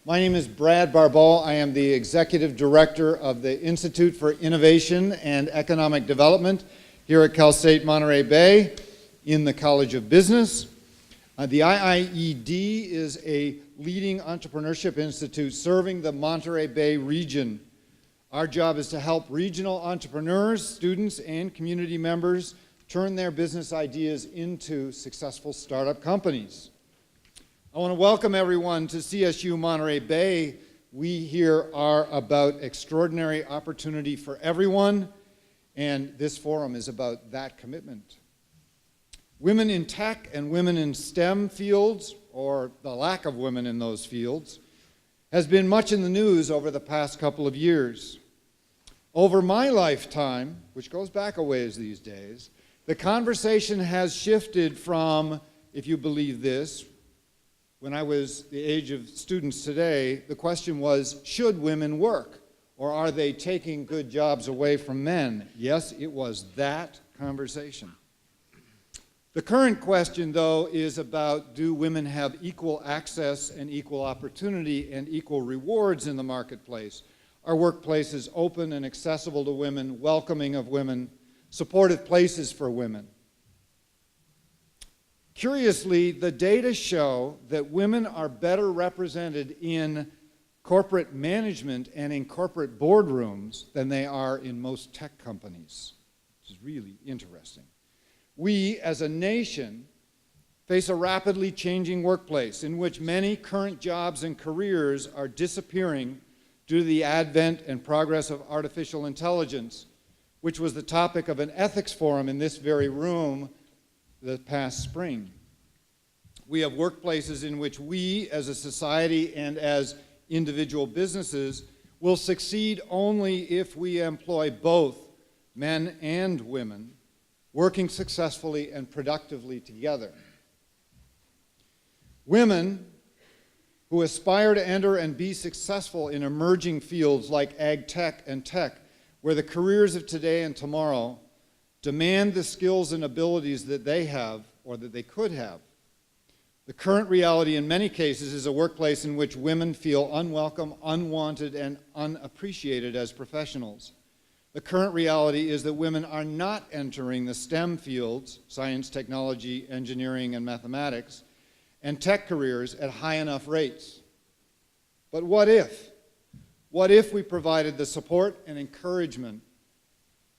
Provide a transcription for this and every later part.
My name is Brad Barbeau. I am the Executive Director of the Institute for Innovation and Economic Development here at Cal State Monterey Bay in the College of Business. The IIED is a leading entrepreneurship institute serving the Monterey Bay region. Our job is to help regional entrepreneurs, students, and community members turn their business ideas into successful startup companies. I want to welcome everyone to CSU Monterey Bay. We here are about extraordinary opportunity for everyone, and this forum is about that commitment. Women in tech and women in STEM fields, or the lack of women in those fields, has been much in the news over the past couple of years. Over my lifetime, which goes back a ways these days, the conversation has shifted from, if you believe this, when I was the age of students today, the question was, should women work? Or are they taking good jobs away from men? Yes, it was that conversation. The current question, though, is about, do women have equal access and equal opportunity and equal rewards in the marketplace? Are workplaces open and accessible to women, welcoming of women, supportive places for women? Curiously, the data show that women are better represented in corporate management and in corporate boardrooms than they are in most tech companies, which is really interesting. We, as a nation, face a rapidly changing workplace in which many current jobs and careers are disappearing due to the advent and progress of artificial intelligence, which was the topic of an ethics forum in this very room the past spring. We have workplaces in which we, as a society and as individual businesses, will succeed only if we employ both men and women working successfully and productively together. Women who aspire to enter and be successful in emerging fields like AgTech and tech, where the careers of today and tomorrow demand the skills and abilities that they have or that they could have. The current reality in many cases is a workplace in which women feel unwelcome, unwanted, and unappreciated as professionals. The current reality is that women are not entering the STEM fields, science, technology, engineering, and mathematics, and tech careers at high enough rates. But what if? What if we provided the support and encouragement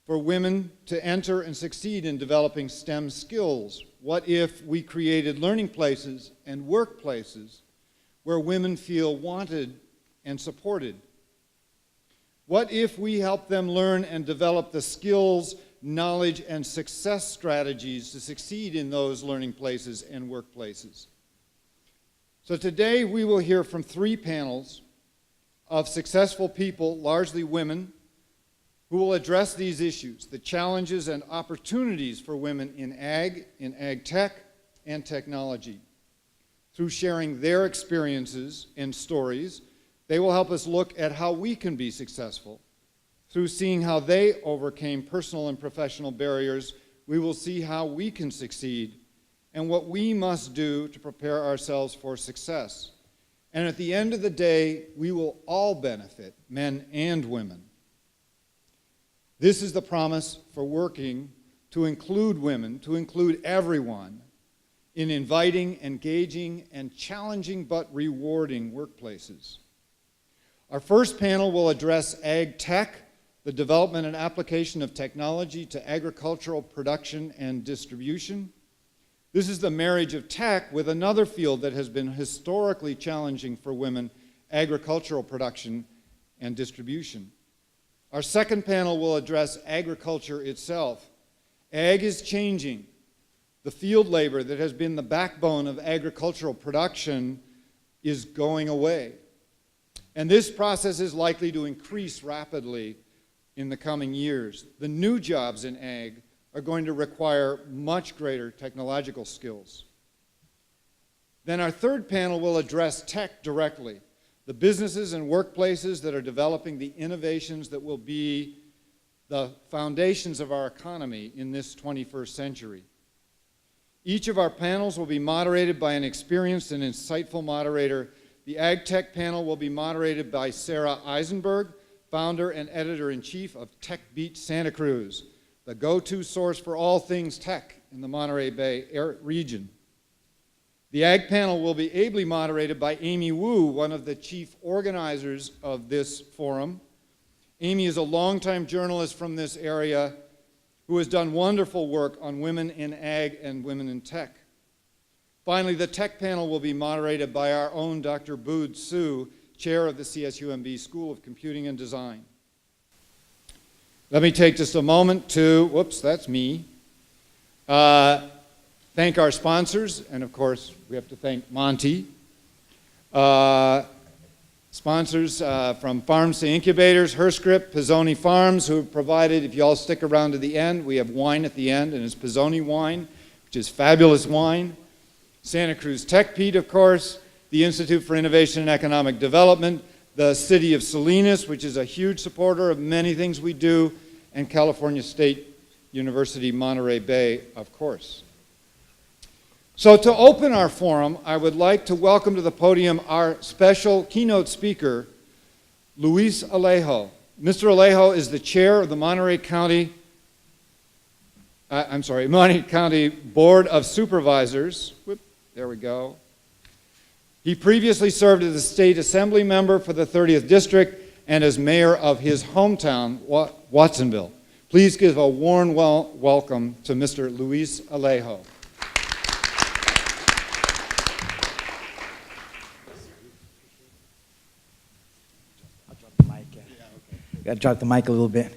for women to enter and succeed in developing STEM skills? What if we created learning places and workplaces where women feel wanted and supported? What if we help them learn and develop the skills, knowledge, and success strategies to succeed in those learning places and workplaces? So today we will hear from 3 panels of successful people, largely women, who will address these issues, the challenges and opportunities for women in ag tech, and technology. Through sharing their experiences and stories, they will help us look at how we can be successful. Through seeing how they overcame personal and professional barriers, we will see how we can succeed and what we must do to prepare ourselves for success. And at the end of the day, we will all benefit, men and women. This is the promise for working to include women, to include everyone, in inviting, engaging, and challenging but rewarding workplaces. Our first panel will address AgTech, the development and application of technology to agricultural production and distribution. This is the marriage of tech with another field that has been historically challenging for women, agricultural production and distribution. Our second panel will address agriculture itself. Ag is changing. The field labor that has been the backbone of agricultural production is going away. And this process is likely to increase rapidly in the coming years. The new jobs in ag are going to require much greater technological skills. Then our third panel will address tech directly, the businesses and workplaces that are developing the innovations that will be the foundations of our economy in this 21st century. Each of our panels will be moderated by an experienced and insightful moderator The AgTech panel will be moderated by Sarah Eisenberg, founder and editor-in-chief of Tech Beat Santa Cruz, the go-to source for all things tech in the Monterey Bay region. The Ag panel will be ably moderated by Amy Wu, one of the chief organizers of this forum. Amy is a longtime journalist from this area who has done wonderful work on women in ag and women in tech. Finally, the tech panel will be moderated by our own Dr. Bood Su, chair of the CSUMB School of Computing and Design. Let me take just a moment to, whoops, that's me, thank our sponsors, and of course, we have to thank Monty. Sponsors from Farms to Incubators, Herscript, Pizzoni Farms, who have provided, if you all stick around to the end, we have wine at the end, and it's Pizzoni wine, which is fabulous wine. Santa Cruz Tech Pete, of course, the Institute for Innovation and Economic Development, the City of Salinas, which is a huge supporter of many things we do, and California State University, Monterey Bay, of course. So to open our forum, I would like to welcome to the podium our special keynote speaker, Luis Alejo. Mr. Alejo is the chair of the Monterey County Board of Supervisors. There we go. He previously served as a state assembly member for the 30th District and as mayor of his hometown, Watsonville. Please give a warm welcome to Mr. Luis Alejo. Got to drop the mic a little bit.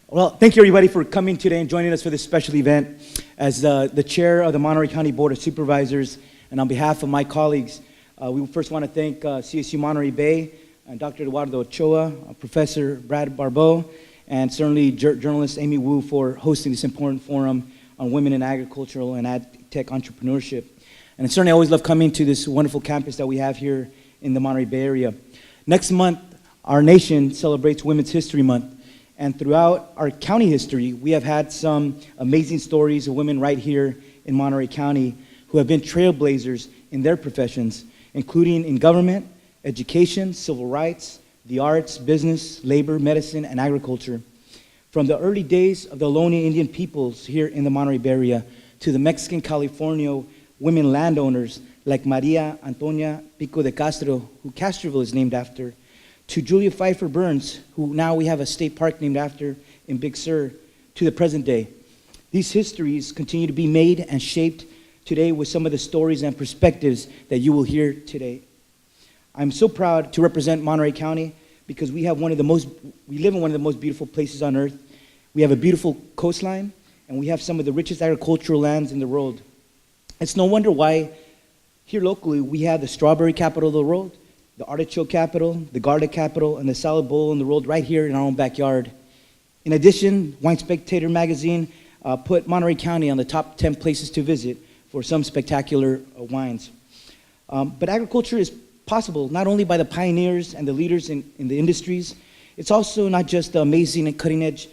Well, thank you everybody for coming today and joining us for this special event. As the chair of the Monterey County Board of Supervisors, and on behalf of my colleagues, we first want to thank CSU Monterey Bay, and Dr. Eduardo Ochoa, Professor Brad Barbeau, and certainly journalist Amy Wu for hosting this important forum on women in agricultural and AgTech entrepreneurship. And certainly I always love coming to this wonderful campus that we have here in the Monterey Bay area. Next month, our nation celebrates Women's History Month. And throughout our county history, we have had some amazing stories of women right here in Monterey County who have been trailblazers in their professions, including in government, education, civil rights, the arts, business, labor, medicine, and agriculture. From the early days of the Ohlone Indian peoples here in the Monterey Bay area to the Mexican California women landowners like Maria Antonia Pico de Castro, who Castroville is named after, to Julia Pfeiffer Burns, who now we have a state park named after in Big Sur, to the present day. These histories continue to be made and shaped today with some of the stories and perspectives that you will hear today. I'm so proud to represent Monterey County because we live in one of the most beautiful places on earth. We have a beautiful coastline, and we have some of the richest agricultural lands in the world. It's no wonder why here locally we have the strawberry capital of the world, the artichoke capital, the garlic capital, and the salad bowl in the world right here in our own backyard. In addition, Wine Spectator magazine put Monterey County on the top 10 places to visit for some spectacular wines. But agriculture is possible not only by the pioneers and the leaders in the industries, it's also not just the amazing and cutting-edge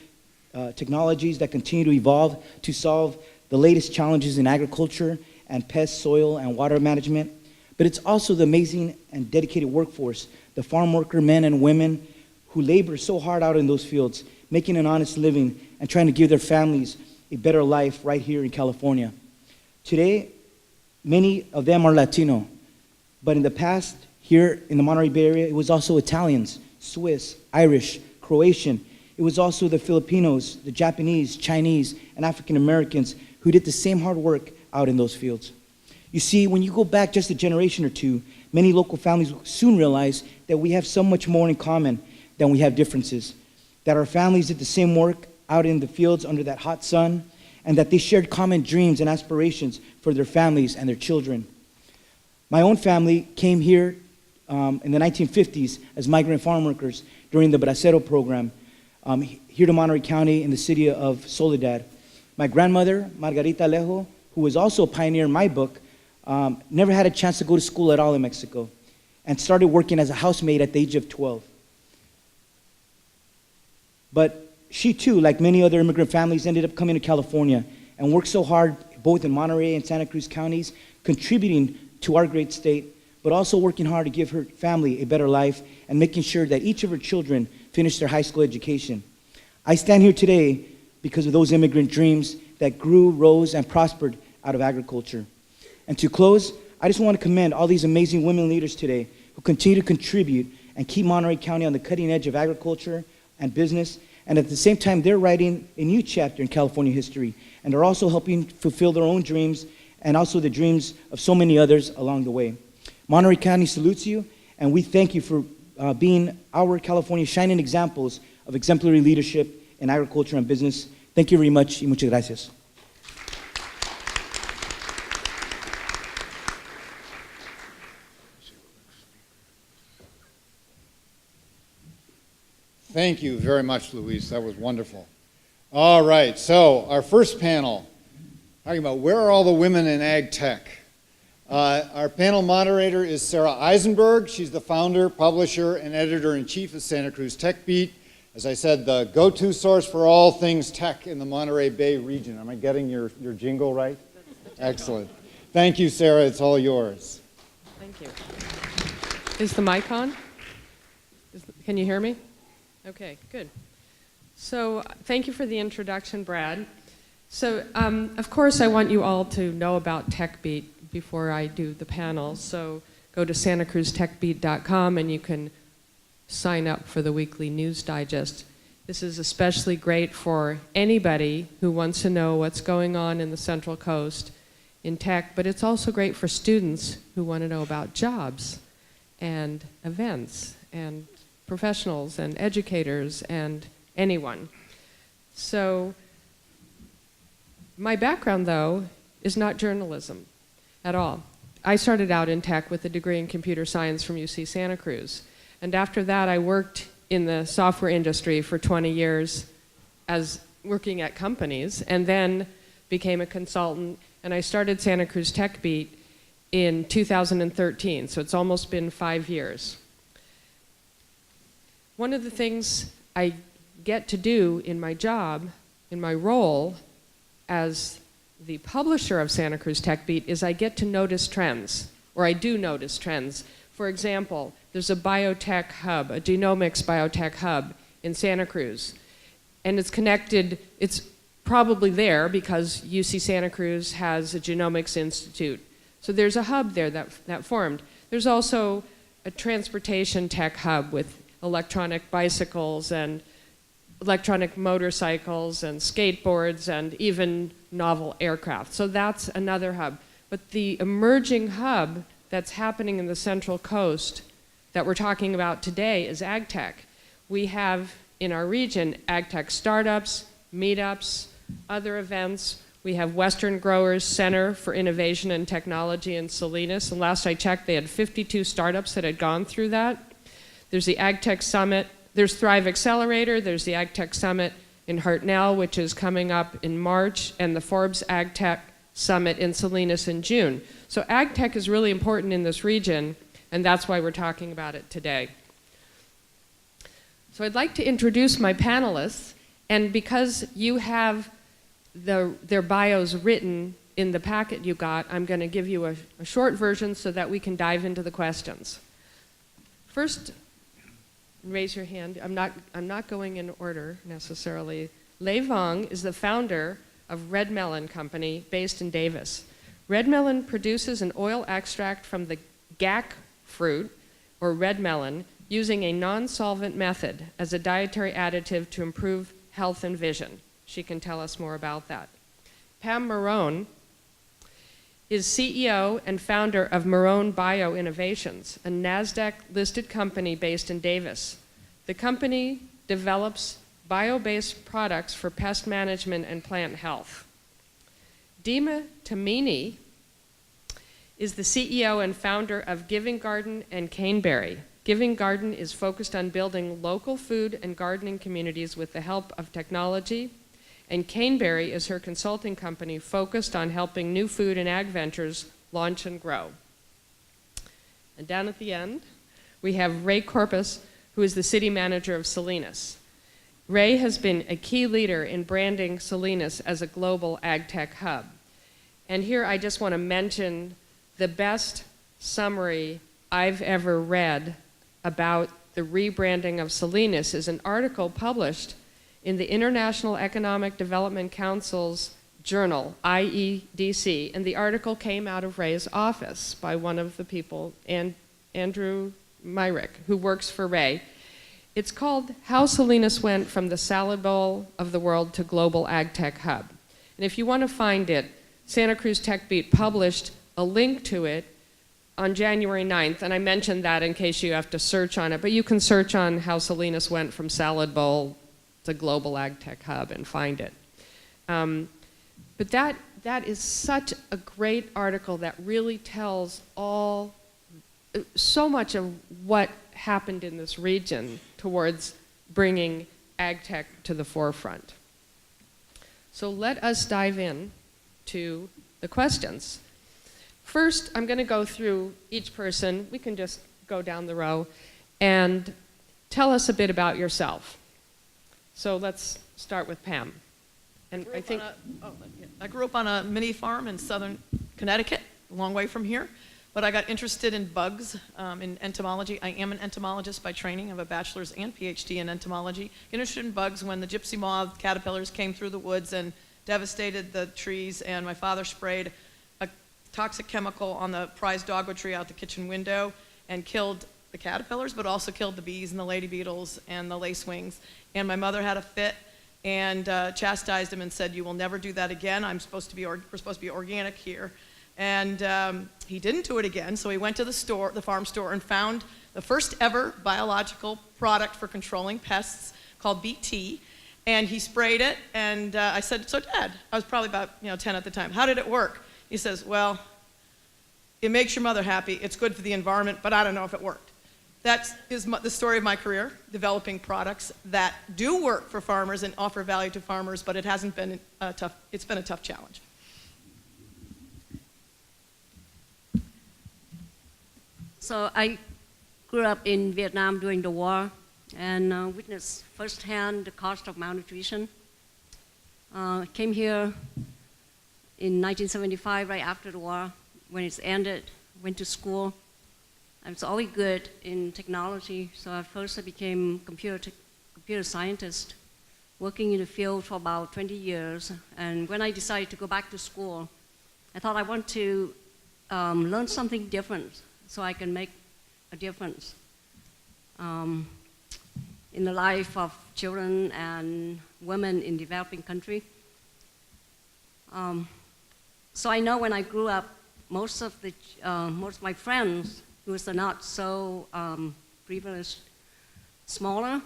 technologies that continue to evolve to solve the latest challenges in agriculture and pest, soil, and water management, but it's also the amazing and dedicated workforce, the farm worker men and women who labor so hard out in those fields, making an honest living and trying to give their families a better life right here in California. Today, many of them are Latino, but in the past, here in the Monterey Bay area, it was also Italians, Swiss, Irish, Croatian. It was also the Filipinos, the Japanese, Chinese, and African Americans who did the same hard work out in those fields. You see, when you go back just a generation or two, many local families soon realize that we have so much more in common than we have differences, that our families did the same work out in the fields under that hot sun, and that they shared common dreams and aspirations for their families and their children. My own family came here in the 1950s as migrant farm workers during the Bracero program here to Monterey County in the city of Soledad. My grandmother, Margarita Alejo, who was also a pioneer in my book, never had a chance to go to school at all in Mexico and started working as a housemaid at the age of 12. But she too, like many other immigrant families, ended up coming to California and worked so hard both in Monterey and Santa Cruz counties, contributing to our great state but also working hard to give her family a better life and making sure that each of her children finish their high school education. I stand here today because of those immigrant dreams that grew, rose, and prospered out of agriculture. And to close, I just want to commend all these amazing women leaders today who continue to contribute and keep Monterey County on the cutting edge of agriculture and business. And at the same time, they're writing a new chapter in California history. And they're also helping fulfill their own dreams and also the dreams of so many others along the way. Monterey County salutes you, and we thank you for being our California shining examples of exemplary leadership in agriculture and business. Thank you very much, y muchas gracias. Thank you very much, Luis. That was wonderful. All right, so our first panel, talking about where are all the women in ag tech? Our panel moderator is Sarah Eisenberg. She's the founder, publisher, and editor-in-chief of Santa Cruz Tech Beat. As I said, the go-to source for all things tech in the Monterey Bay region. Am I getting your jingle right? Excellent. Thank you, Sarah. It's all yours. Thank you. Is the mic on? Can you hear me? Okay, good. So thank you for the introduction, Brad. So of course I want you all to know about TechBeat before I do the panel. So go to santacruztechbeat.com and you can sign up for the weekly news digest. This is especially great for anybody who wants to know what's going on in the Central Coast in tech, but it's also great for students who want to know about jobs and events and professionals and educators and anyone. So my background, though, is not journalism at all. I started out in tech with a degree in computer science from UC Santa Cruz. And after that, I worked in the software industry for 20 years as working at companies, and then became a consultant. And I started Santa Cruz Tech Beat in 2013, so it's almost been 5 years. One of the things I get to do in my job, in my role as the publisher of Santa Cruz Tech Beat, is I get to notice trends, or I do notice trends. For example, there's a biotech hub, a genomics biotech hub in Santa Cruz, and it's connected, it's probably there because UC Santa Cruz has a genomics institute. So there's a hub there that formed. There's also a transportation tech hub with electronic bicycles and electronic motorcycles and skateboards and even novel aircraft. So that's another hub. But the emerging hub that's happening in the Central Coast that we're talking about today is AgTech. We have in our region AgTech startups, meetups, other events. We have Western Growers Center for Innovation and Technology in Salinas. And last I checked, they had 52 startups that had gone through that. There's the AgTech Summit. There's Thrive Accelerator. There's the AgTech Summit in Hartnell, which is coming up in March, and the Forbes AgTech Summit in Salinas in June. So AgTech is really important in this region, and that's why we're talking about it today. So I'd like to introduce my panelists, and because you have their bios written in the packet you got, I'm going to give you a short version so that we can dive into the questions. First, raise your hand. I'm not going in order necessarily. Lei Vong is the founder of Red Melon Company based in Davis. Red Melon produces an oil extract from the gac fruit, or red melon, using a non-solvent method as a dietary additive to improve health and vision. She can tell us more about that. Pam Marone is CEO and founder of Marone Bio Innovations, a NASDAQ-listed company based in Davis. The company develops bio-based products for pest management and plant health. Dima Tamini is the CEO and founder of Giving Garden and Caneberry. Giving Garden is focused on building local food and gardening communities with the help of technology, and Caneberry is her consulting company focused on helping new food and ag ventures launch and grow. And down at the end, we have Ray Corpus, who is the city manager of Salinas. Ray has been a key leader in branding Salinas as a global ag tech hub. And here I just want to mention the best summary I've ever read about the rebranding of Salinas is an article published in the International Economic Development Council's journal, IEDC, and the article came out of Ray's office by one of the people, Andrew Myrick, who works for Ray. It's called How Salinas Went from the Salad Bowl of the World to Global AgTech Hub. And if you want to find it, Santa Cruz Tech Beat published a link to it on January 9th, and I mentioned that in case you have to search on it, but you can search on How Salinas Went from Salad Bowl to Global AgTech Hub and find it. But that is such a great article that really tells so much of what happened in this region towards bringing AgTech to the forefront. So let us dive in to the questions. First, I'm going to go through each person. We can just go down the row and tell us a bit about yourself. So let's start with Pam. And I grew up on a mini farm in southern Connecticut, a long way from here. But I got interested in bugs, in entomology. I am an entomologist by training. I have a bachelor's and PhD in entomology. Interested in bugs when the gypsy moth caterpillars came through the woods and devastated the trees, and my father sprayed a toxic chemical on the prize dogwood tree out the kitchen window and killed the caterpillars, but also killed the bees and the lady beetles and the lacewings. And my mother had a fit and chastised him and said, "You will never do that again. We're supposed to be organic here." And he didn't do it again, so he went to the farm store, and found the first ever biological product for controlling pests called BT. And he sprayed it, and I said, "So Dad," I was probably about 10 at the time, "how did it work?" He says, "Well, it makes your mother happy. It's good for the environment, but I don't know if it worked." That is the story of my career, developing products that do work for farmers and offer value to farmers, but it's been a tough challenge. So I grew up in Vietnam during the war and witnessed firsthand the cost of malnutrition. Came here in 1975, right after the war. When it's ended, went to school. I was always good in technology, so at first I became computer scientist, working in the field for about 20 years. And when I decided to go back to school, I thought I want to learn something different so I can make a difference in the life of children and women in developing countries. So I know when I grew up, most of my friends who was not so privileged, smaller,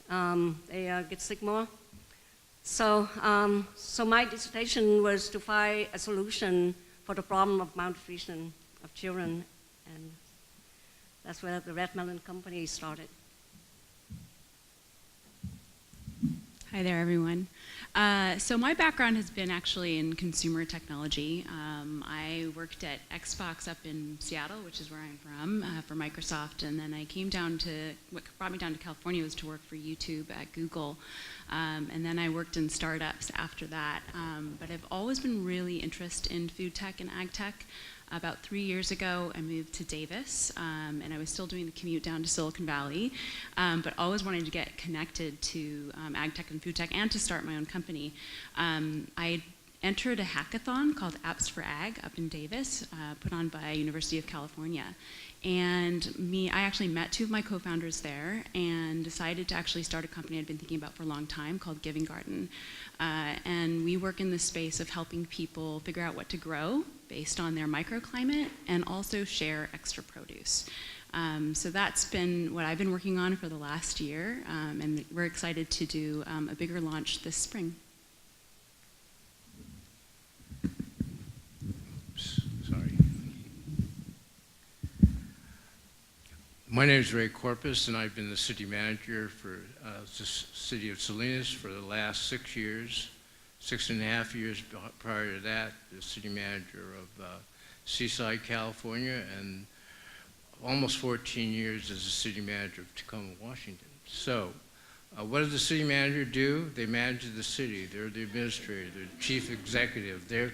they get sick more. So my dissertation was to find a solution for the problem of malnutrition of children, and that's where the Red Melon Company started. Hi there, everyone. So my background has been actually in consumer technology. I worked at Xbox up in Seattle, which is where I'm from, for Microsoft, and then what brought me down to California was to work for YouTube at Google, and then I worked in startups after that. But I've always been really interested in food tech and ag tech. About 3 years ago, I moved to Davis, and I was still doing the commute down to Silicon Valley, but always wanted to get connected to ag tech and food tech and to start my own company. I entered a hackathon called Apps for Ag up in Davis, put on by University of California. And I actually met two of my co-founders there and decided to actually start a company I'd been thinking about for a long time called Giving Garden. And we work in the space of helping people figure out what to grow based on their microclimate and also share extra produce. So that's been what I've been working on for the last year, and we're excited to do a bigger launch this spring. Sorry. My name is Ray Corpus, and I've been the city manager for the city of Salinas for the last 6 years. 6.5 years prior to that, the city manager of Seaside, California, and almost 14 years as the city manager of Tacoma, Washington. So, what does the city manager do? They manage the city. They're the administrator, they're the chief executive. They're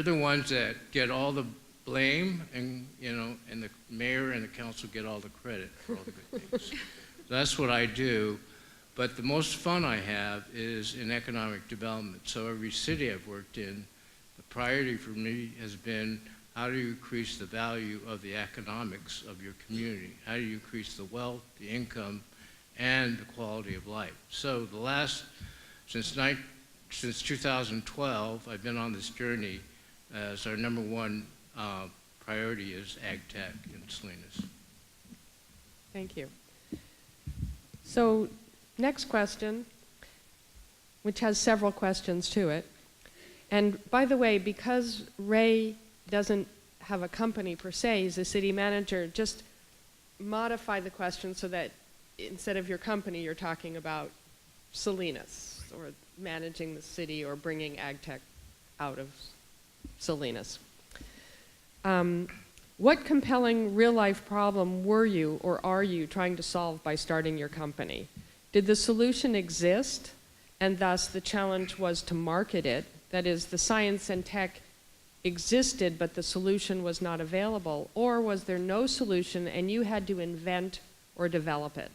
the ones that get all the blame, and and the mayor and the council get all the credit for all the good things. That's what I do. But the most fun I have is in economic development. So every city I've worked in, the priority for me has been, how do you increase the value of the economics of your community? How do you increase the wealth, the income, and the quality of life? So since 2012, I've been on this journey as our #1 priority is AgTech in Salinas. Thank you. So, next question, which has several questions to it. And by the way, because Ray doesn't have a company per se, he's a city manager, just modify the question so that instead of your company, you're talking about Salinas, or managing the city, or bringing AgTech out of Salinas. What compelling real-life problem were you or are you trying to solve by starting your company? Did the solution exist, and thus the challenge was to market it? That is, the science and tech existed, but the solution was not available? Or was there no solution and you had to invent or develop it?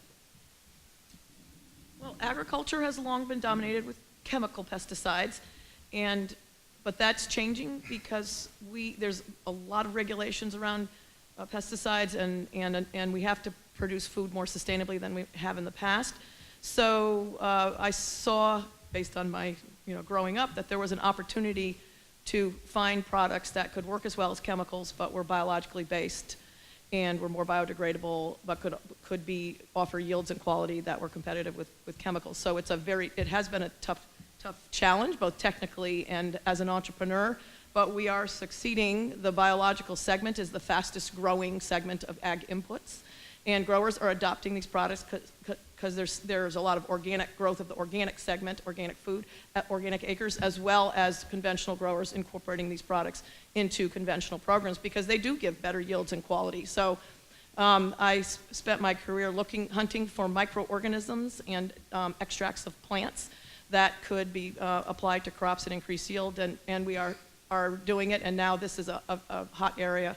Well, agriculture has long been dominated with chemical pesticides, but that's changing because there's a lot of regulations around pesticides, and we have to produce food more sustainably than we have in the past. So I saw, based on my growing up, that there was an opportunity to find products that could work as well as chemicals, but were biologically based and were more biodegradable, but could offer yields and quality that were competitive with chemicals. So it has been a tough challenge, both technically and as an entrepreneur, but we are succeeding. The biological segment is the fastest growing segment of ag inputs, and growers are adopting these products because there's a lot of organic growth of the organic segment, organic food, organic acres, as well as conventional growers incorporating these products into conventional programs because they do give better yields and quality. So I spent my career hunting for microorganisms and extracts of plants that could be applied to crops and increase yield, and we are doing it, and now this is a hot area.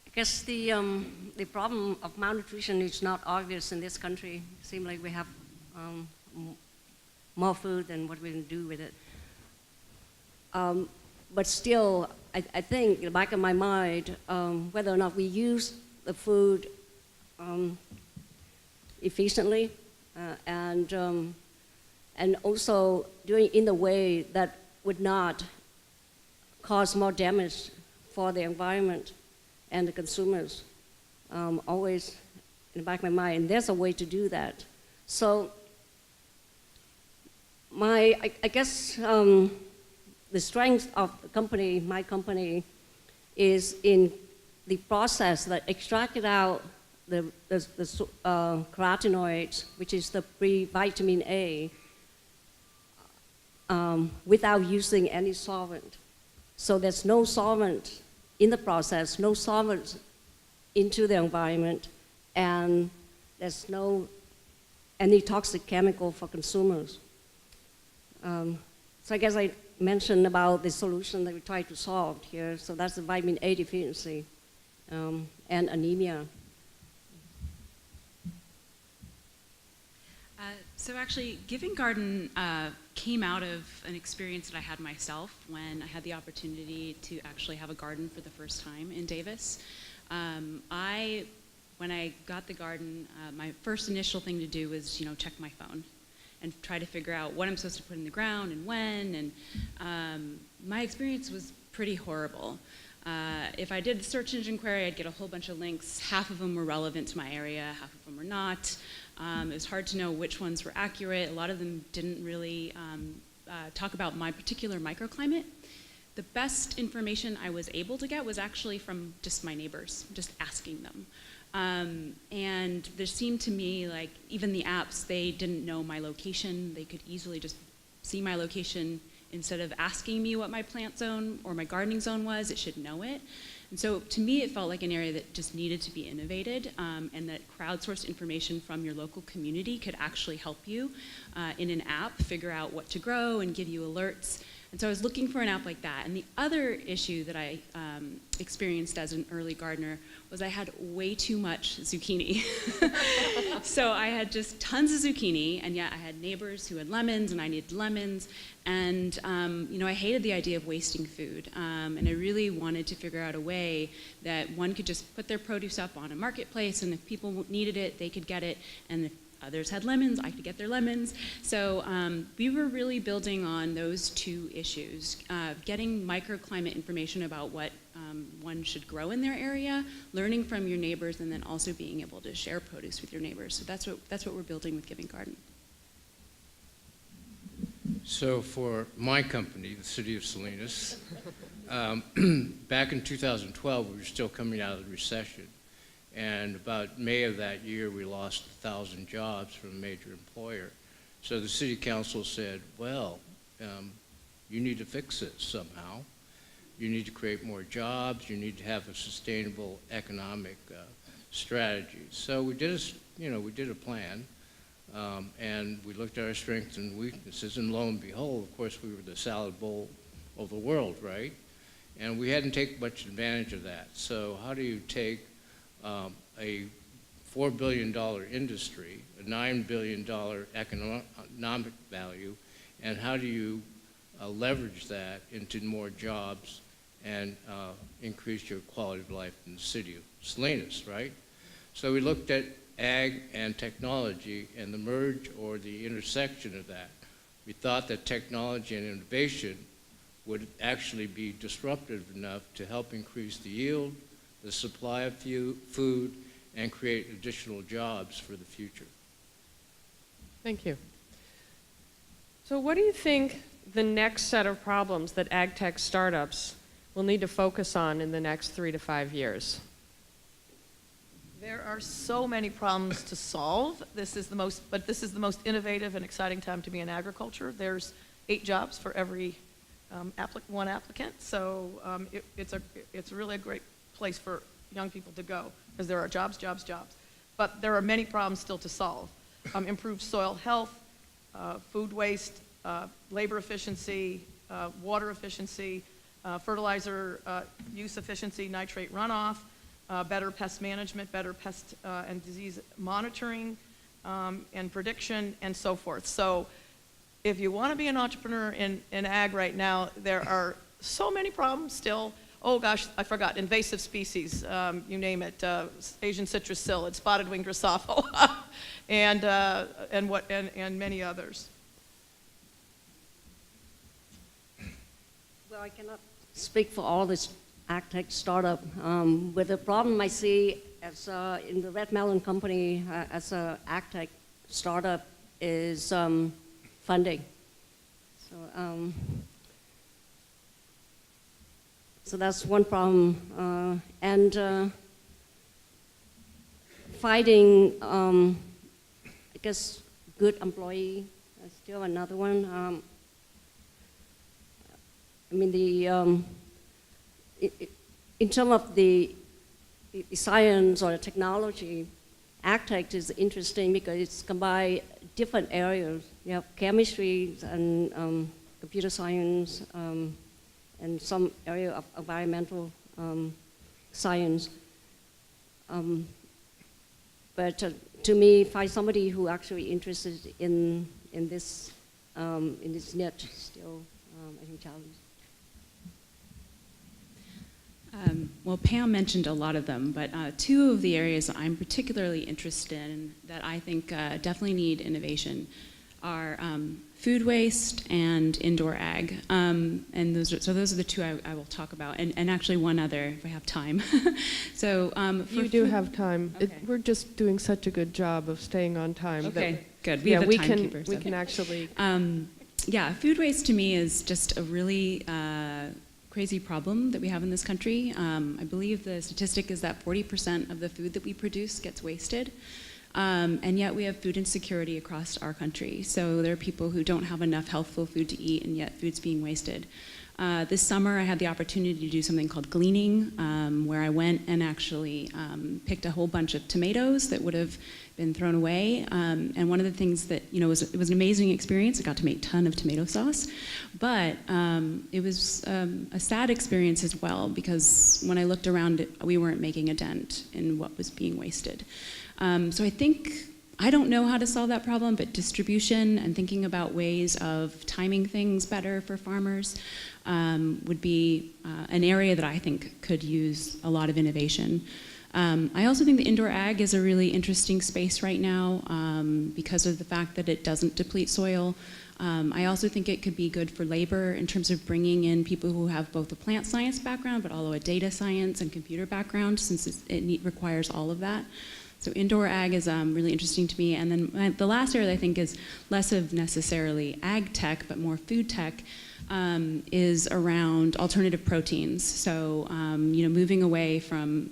I guess the problem of malnutrition is not obvious in this country. It seems like we have more food than what we can do with it. But still, I think in the back of my mind, whether or not we use the food efficiently and also doing it in a way that would not cause more damage for the environment and the consumers, always in the back of my mind. And there's a way to do that. So I guess the strength of the company, my company, is in the process that extracted out the carotenoids, which is the vitamin A, without using any solvent. So there's no solvent in the process, no solvent into the environment, and there's no any toxic chemical for consumers. So I guess I mentioned about the solution that we try to solve here. So that's the vitamin A deficiency and anemia. So actually, Giving Garden came out of an experience that I had myself when I had the opportunity to actually have a garden for the first time in Davis. When I got the garden, my first initial thing to do was, check my phone and try to figure out what I'm supposed to put in the ground and when. And my experience was pretty horrible. If I did the search engine query, I'd get a whole bunch of links. Half of them were relevant to my area, half of them were not. It was hard to know which ones were accurate. A lot of them didn't really talk about my particular microclimate. The best information I was able to get was actually from just my neighbors, just asking them. And there seemed to me like even the apps, they didn't know my location. They could easily just see my location. Instead of asking me what my plant zone or my gardening zone was, it should know it. And so to me, it felt like an area that just needed to be innovated, and that crowdsourced information from your local community could actually help you in an app figure out what to grow and give you alerts. And so I was looking for an app like that. And the other issue that I experienced as an early gardener was I had way too much zucchini. So I had just tons of zucchini, and yet I had neighbors who had lemons, and I needed lemons. And I hated the idea of wasting food. And I really wanted to figure out a way that one could just put their produce up on a marketplace, and if people needed it, they could get it. And if others had lemons, I could get their lemons. So we were really building on those two issues, getting microclimate information about what one should grow in their area, learning from your neighbors, and then also being able to share produce with your neighbors. So that's what we're building with Giving Garden. So for my company, the City of Salinas, back in 2012, we were still coming out of the recession. And about May of that year, we lost 1,000 jobs from a major employer. So the city council said, well, you need to fix this somehow. You need to create more jobs. You need to have a sustainable economic strategy. So we did a plan, and we looked at our strengths and weaknesses, and lo and behold, of course, we were the salad bowl of the world, right? And we hadn't taken much advantage of that. So how do you take a $4 billion industry, a $9 billion economic value, and how do you leverage that into more jobs and increase your quality of life in the city of Salinas, right? So we looked at ag and technology and the merge or the intersection of that. We thought that technology and innovation would actually be disruptive enough to help increase the yield, the supply of food, and create additional jobs for the future. Thank you. So what do you think the next set of problems that AgTech startups will need to focus on in the next 3 to 5 years? There are so many problems to solve. This is the most innovative and exciting time to be in agriculture. There's 8 jobs for every one applicant, so it's really a great place for young people to go because there are jobs. But there are many problems still to solve. Improved soil health, food waste, labor efficiency, water efficiency, fertilizer use efficiency, nitrate runoff, better pest management, better pest and disease monitoring and prediction, and so forth. So if you want to be an entrepreneur in ag right now, there are so many problems still. Oh gosh, I forgot, invasive species, you name it, Asian citrus psyllid, spotted winged Drosophila, and many others. Well, I cannot speak for all this AgTech startup. But the problem I see as in the Red Melon Company as an AgTech startup is funding. So that's one problem. And finding, I guess, good employee is still another one. I mean, in terms of the science or the technology, AgTech is interesting because it's combined different areas. You have chemistry and computer science and some area of environmental science. But to me, find somebody who actually interested in this niche still, I think, challenge. Well, Pam mentioned a lot of them, but 2 of the areas that I'm particularly interested in that I think definitely need innovation are food waste and indoor ag. And those are the 2 I will talk about, and actually one other if I have time. So You do have time. Okay. We're just doing such a good job of staying on time. Okay, good. We have a we timekeeper, can so. we can actually. Yeah, food waste to me is just a really crazy problem that we have in this country. I believe the statistic is that 40% of the food that we produce gets wasted. And yet we have food insecurity across our country. So there are people who don't have enough healthful food to eat, and yet food's being wasted. This summer, I had the opportunity to do something called gleaning, where I went and actually picked a whole bunch of tomatoes that would have been thrown away. And one of the things that, it was an amazing experience. I got to make a ton of tomato sauce. But it was a sad experience as well, because when I looked around, we weren't making a dent in what was being wasted. So I don't know how to solve that problem, but distribution and thinking about ways of timing things better for farmers would be an area that I think could use a lot of innovation. I also think the indoor ag is a really interesting space right now because of the fact that it doesn't deplete soil. I also think it could be good for labor in terms of bringing in people who have both a plant science background, but also a data science and computer background, since it requires all of that. So indoor ag is really interesting to me. And then the last area that I think is less of necessarily ag tech, but more food tech, is around alternative proteins. So moving away from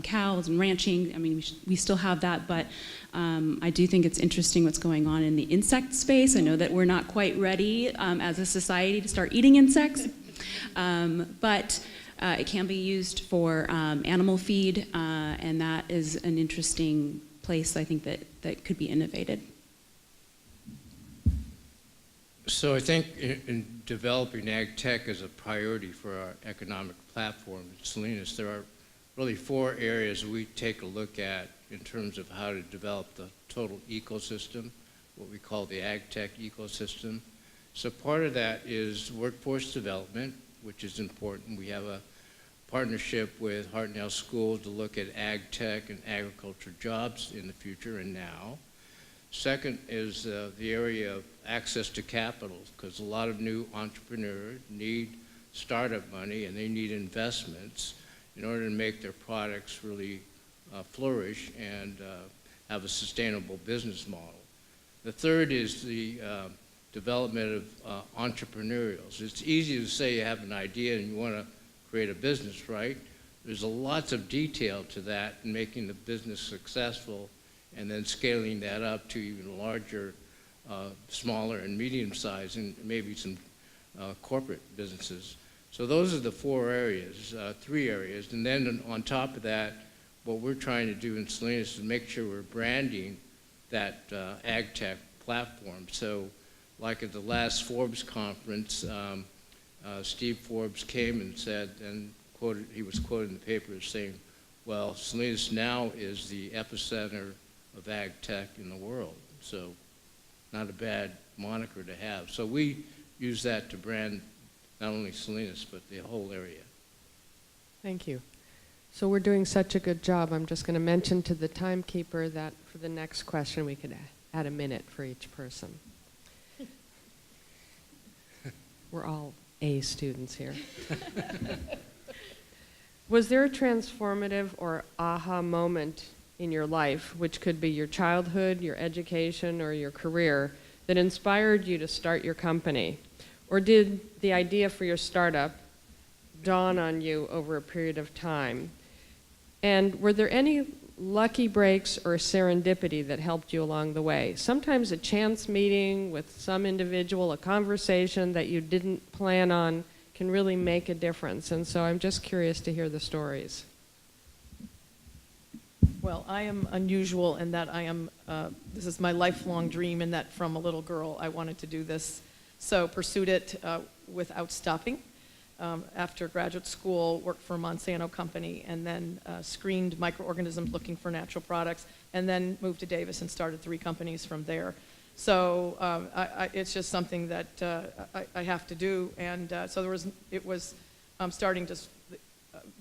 cows and ranching. I mean, we still have that, but I do think it's interesting what's going on in the insect space. I know that we're not quite ready as a society to start eating insects, but it can be used for animal feed, and that is an interesting place, I think, that could be innovated. So I think in developing ag tech as a priority for our economic platform at Salinas, there are really 4 areas we take a look at in terms of how to develop the total ecosystem, what we call the ag tech ecosystem. So part of that is workforce development, which is important. We have a partnership with Hartnell School to look at ag tech and agriculture jobs in the future and now. Second is the area of access to capital, because a lot of new entrepreneurs need startup money and they need investments in order to make their products really flourish and have a sustainable business model. The third is the development of entrepreneurials. It's easy to say you have an idea and you want to create a business, right? There's lots of detail to that in making the business successful and then scaling that up to even larger, smaller and medium size, and maybe some corporate businesses. So those are the 4 areas, 3 areas. And then on top of that, what we're trying to do in Salinas is make sure we're branding that ag tech platform. So like at the last Forbes conference, Steve Forbes came and said, and he was quoted in the paper as saying, well, Salinas now is the epicenter of ag tech in the world. So not a bad moniker to have. So we use that to brand not only Salinas, but the whole area. Thank you. So we're doing such a good job. I'm just going to mention to the timekeeper that for the next question, we could add a minute for each person. We're all A students here. Was there a transformative or aha moment in your life, which could be your childhood, your education, or your career, that inspired you to start your company? Or did the idea for your startup dawn on you over a period of time? And were there any lucky breaks or serendipity that helped you along the way? Sometimes a chance meeting with some individual, a conversation that you didn't plan on, can really make a difference. And so I'm just curious to hear the stories. Well, I am unusual in that this is my lifelong dream, in that from a little girl I wanted to do this. So pursued it without stopping. After graduate school, worked for a Monsanto company, and then screened microorganisms looking for natural products, and then moved to Davis and started 3 companies from there. So it's just something that I have to do, and so it was starting to,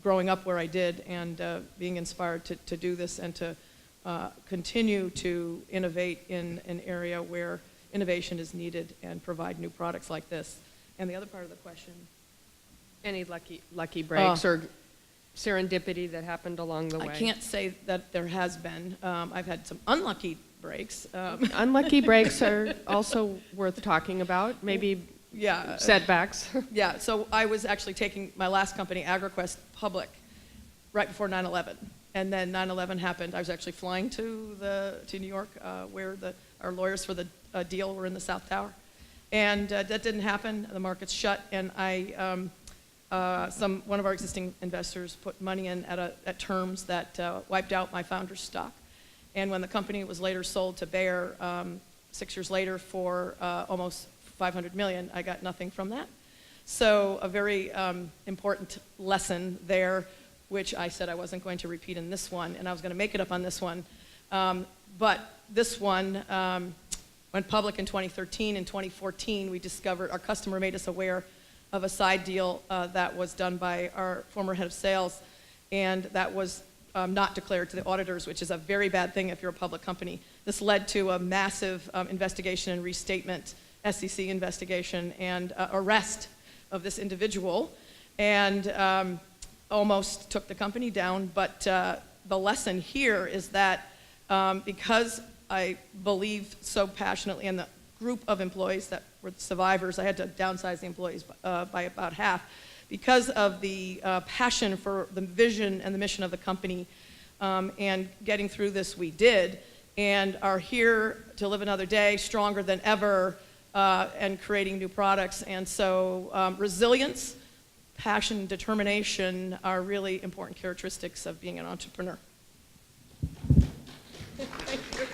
growing up where I did, and being inspired to do this and to continue to innovate in an area where innovation is needed and provide new products like this. And the other part of the question? Any lucky breaks or serendipity that happened along the way? I can't say that there has been. I've had some unlucky breaks. Unlucky breaks are also worth talking about. Maybe setbacks. Yeah, so I was actually taking my last company, AgriQuest, public right before 9/11. And then 9/11 happened. I was actually flying to New York, where our lawyers for the deal were in the South Tower. And that didn't happen. The markets shut, and one of our existing investors put money in at terms that wiped out my founder's stock. And when the company was later sold to Bayer 6 years later for almost $500 million, I got nothing from that. So a very important lesson there, which I said I wasn't going to repeat in this one, and I was going to make it up on this one. But this one went public in 2013. In 2014, we discovered, our customer made us aware of a side deal that was done by our former head of sales, and that was not declared to the auditors, which is a very bad thing if you're a public company. This led to a massive investigation and restatement, SEC investigation, and arrest of this individual, and almost took the company down. But the lesson here is that because I believe so passionately in the group of employees that were the survivors, I had to downsize the employees by about half, because of the passion for the vision and the mission of the company, and getting through this we did, and are here to live another day stronger than ever, and creating new products. And so resilience, passion, and determination are really important characteristics of being an entrepreneur. Thank you.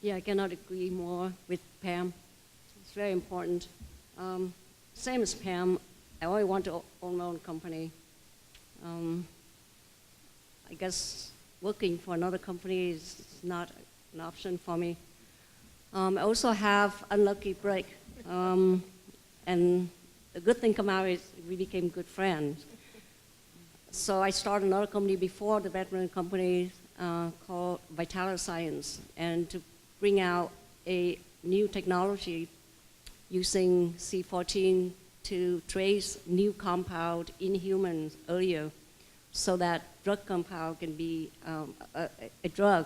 Yeah, I cannot agree more with Pam. It's very important. Same as Pam, I always want to own my own company. I guess working for another company is not an option for me. I also have unlucky break, and the good thing come out is we became good friends. So I started another company before the veteran company called Vitalis Science, and to bring out a new technology using C14 to trace new compound in humans earlier, so that drug compound can be a drug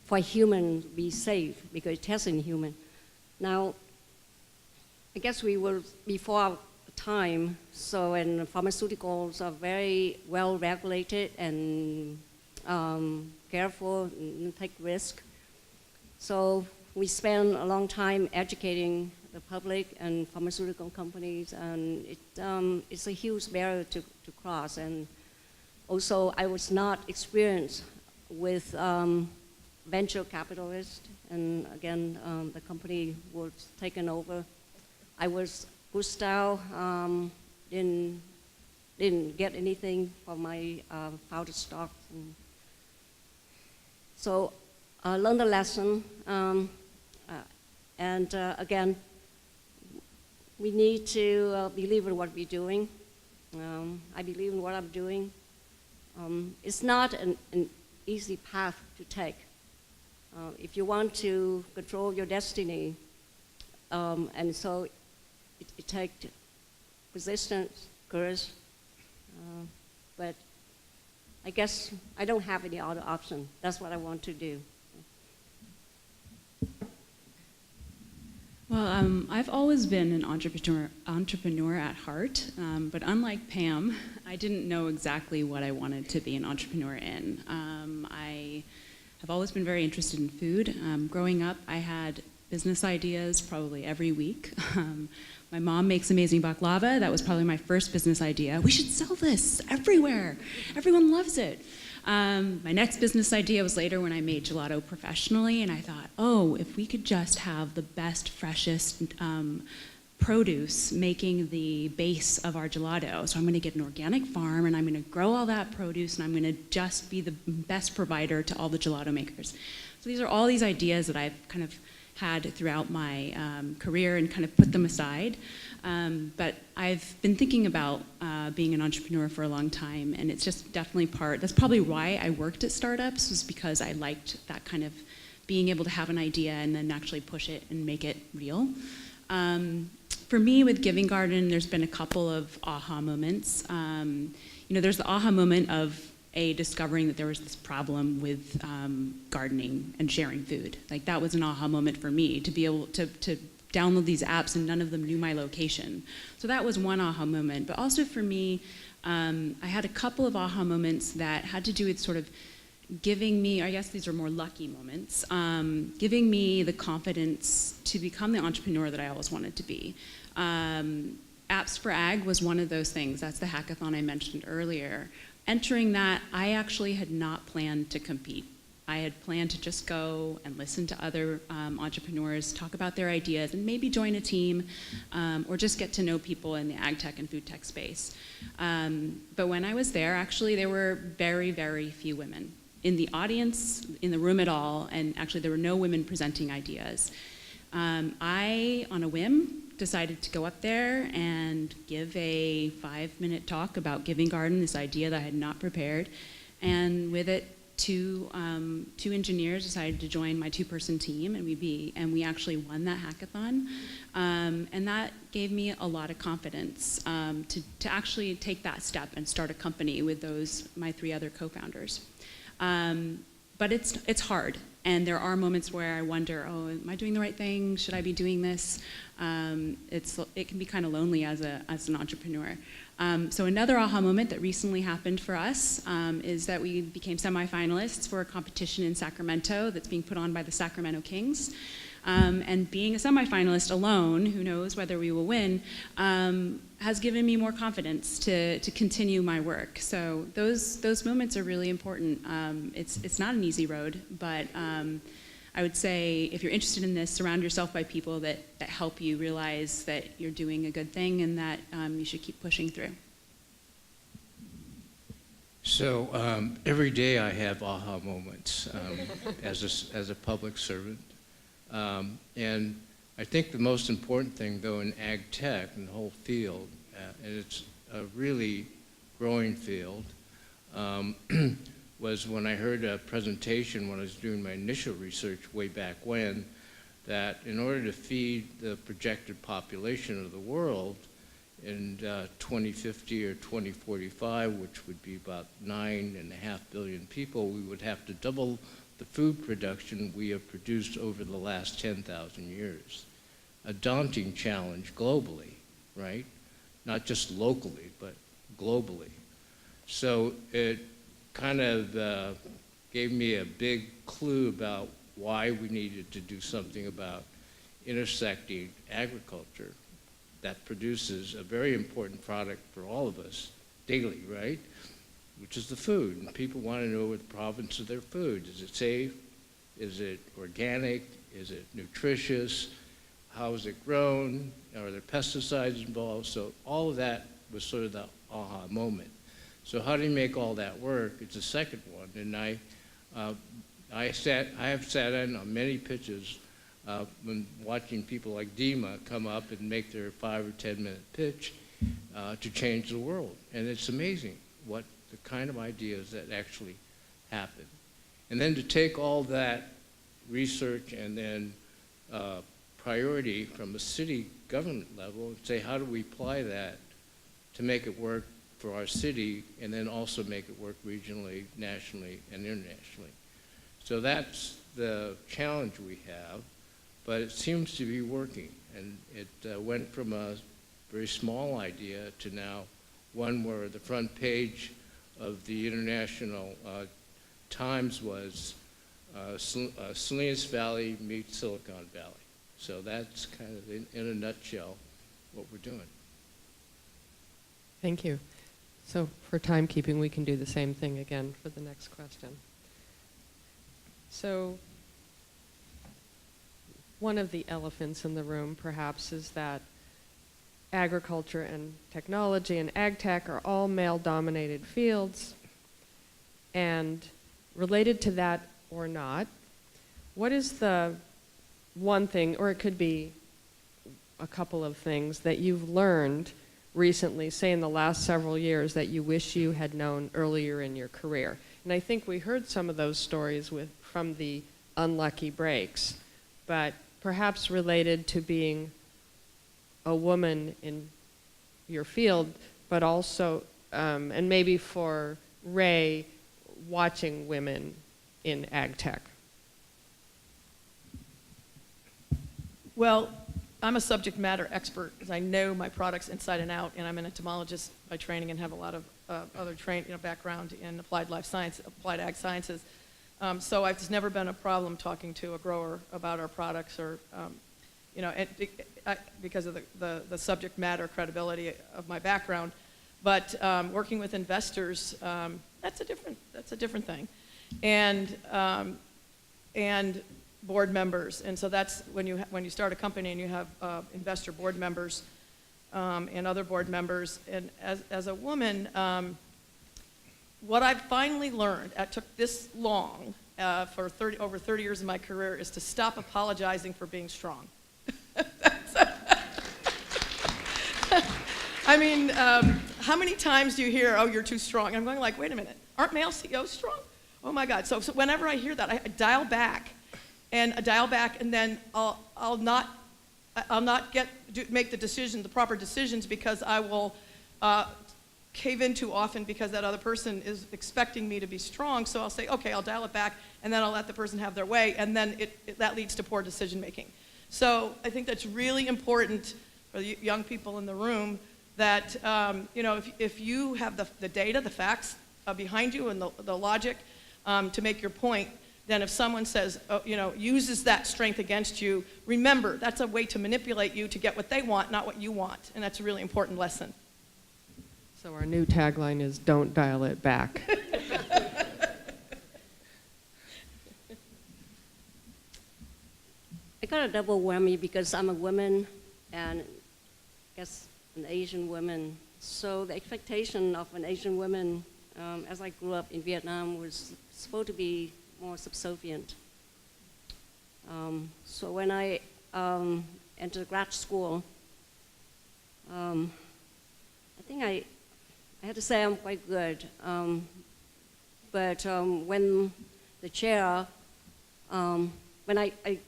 for humans be safe, because it tests in human. Now, I guess we were before our time, so, and pharmaceuticals are very well regulated and careful and take risk. So we spend a long time educating the public and pharmaceutical companies, and it's a huge barrier to cross. And also, I was not experienced with venture capitalists, and again, the company was taken over. I was pushed out, didn't get anything from my founder stock. So I learned a lesson, and again, we need to believe in what we're doing. I believe in what I'm doing. It's not an easy path to take. If you want to control your destiny, and so it takes persistence, courage, but I guess I don't have any other option. That's what I want to do. Well, I've always been an entrepreneur at heart, but unlike Pam, I didn't know exactly what I wanted to be an entrepreneur in. I have always been very interested in food. Growing up, I had business ideas probably every week. My mom makes amazing baklava. That was probably my first business idea. We should sell this everywhere. Everyone loves it. My next business idea was later when I made gelato professionally, and I thought, oh, if we could just have the best, freshest produce making the base of our gelato. So I'm going to get an organic farm, and I'm going to grow all that produce, and I'm going to just be the best provider to all the gelato makers. So these are all these ideas that I've kind of had throughout my career and kind of put them aside. But I've been thinking about being an entrepreneur for a long time, and it's just definitely that's probably why I worked at startups, was because I liked that kind of being able to have an idea and then actually push it and make it real. For me, with Giving Garden, there's been a couple of aha moments. There's the aha moment of discovering that there was this problem with gardening and sharing food. Like, that was an aha moment for me, to be able to download these apps and none of them knew my location. So that was one aha moment. But also for me, I had a couple of aha moments that had to do with sort of giving me, I guess these are more lucky moments, giving me the confidence to become the entrepreneur that I always wanted to be. Apps for Ag was one of those things. That's the hackathon I mentioned earlier. Entering that, I actually had not planned to compete. I had planned to just go and listen to other entrepreneurs talk about their ideas and maybe join a team or just get to know people in the ag tech and food tech space. But when I was there, actually, there were very, very few women in the audience, in the room at all, and actually there were no women presenting ideas. I, on a whim, decided to go up there and give a 5-minute talk about Giving Garden, this idea that I had not prepared, and with it, two engineers decided to join my 2-person team, and we actually won that hackathon, and that gave me a lot of confidence to actually take that step and start a company with my 3 other co-founders. But it's hard, and there are moments where I wonder, oh, am I doing the right thing? Should I be doing this? It can be kind of lonely as an entrepreneur. So another aha moment that recently happened for us is that we became semifinalists for a competition in Sacramento that's being put on by the Sacramento Kings. And being a semifinalist alone, who knows whether we will win, has given me more confidence to continue my work. So those moments are really important. It's not an easy road, but I would say if you're interested in this, surround yourself by people that help you realize that you're doing a good thing and that you should keep pushing through. So every day I have aha moments as a public servant. And I think the most important thing, though, in ag tech and the whole field, and it's a really growing field, was when I heard a presentation when I was doing my initial research way back when, that in order to feed the projected population of the world in 2050 or 2045, which would be about 9.5 billion people, we would have to double the food production we have produced over the last 10,000 years. A daunting challenge globally, right? Not just locally, but globally. So it kind of gave me a big clue about why we needed to do something about intersecting agriculture that produces a very important product for all of us daily, right? Which is the food. And people want to know what the provenance of their food. Is it safe? Is it organic? Is it nutritious? How is it grown? Are there pesticides involved? So all of that was sort of the aha moment. So how do you make all that work? It's the second one. And I have sat in on many pitches when watching people like Dima come up and make their 5 or 10 minute pitch to change the world. And it's amazing what the kind of ideas that actually happen. And then to take all that research and then priority from a city government level and say, how do we apply that to make it work for our city and then also make it work regionally, nationally, and internationally. So that's the challenge we have, but it seems to be working. And it went from a very small idea to now one where the front page of the International Times was Salinas Valley meets Silicon Valley. So that's kind of, in a nutshell, what we're doing. Thank you. So for timekeeping, we can do the same thing again for the next question. So one of the elephants in the room, perhaps, is that agriculture and technology and ag tech are all male-dominated fields. And related to that or not, what is the one thing, or it could be a couple of things, that you've learned recently, say in the last several years, that you wish you had known earlier in your career? And I think we heard some of those stories from the unlucky breaks, but perhaps related to being a woman in your field, but also, and maybe for Ray, watching women in ag tech. Well, I'm a subject matter expert because I know my products inside and out, and I'm an entomologist by training and have a lot of other background in applied life science, applied ag sciences. So it's never been a problem talking to a grower about our products, or because of the subject matter credibility of my background. But working with investors, that's a different thing, and board members. And so that's when you start a company and you have investor board members and other board members. And as a woman, what I've finally learned, it took this long for over 30 years of my career, is to stop apologizing for being strong. I mean, how many times do you hear, "Oh, you're too strong"? And I'm going like, wait a minute, aren't male CEOs strong? Oh my God! So whenever I hear that, I dial back, and then I'll not make the proper decisions, because I will cave in too often because that other person is expecting me to be strong. So I'll say, okay, I'll dial it back, and then I'll let the person have their way, and then that leads to poor decision making. So I think that's really important for the young people in the room, that if you have the data, the facts behind you, and the logic to make your point, then if someone says, uses that strength against you, remember, that's a way to manipulate you to get what they want, not what you want. And that's a really important lesson. So our new tagline is, "Don't dial it back." I got a double whammy because I'm a woman, and I guess an Asian woman. So the expectation of an Asian woman, as I grew up in Vietnam, was supposed to be more subservient. So when I entered grad school, I think I had to say I'm quite good. But when the chair, when I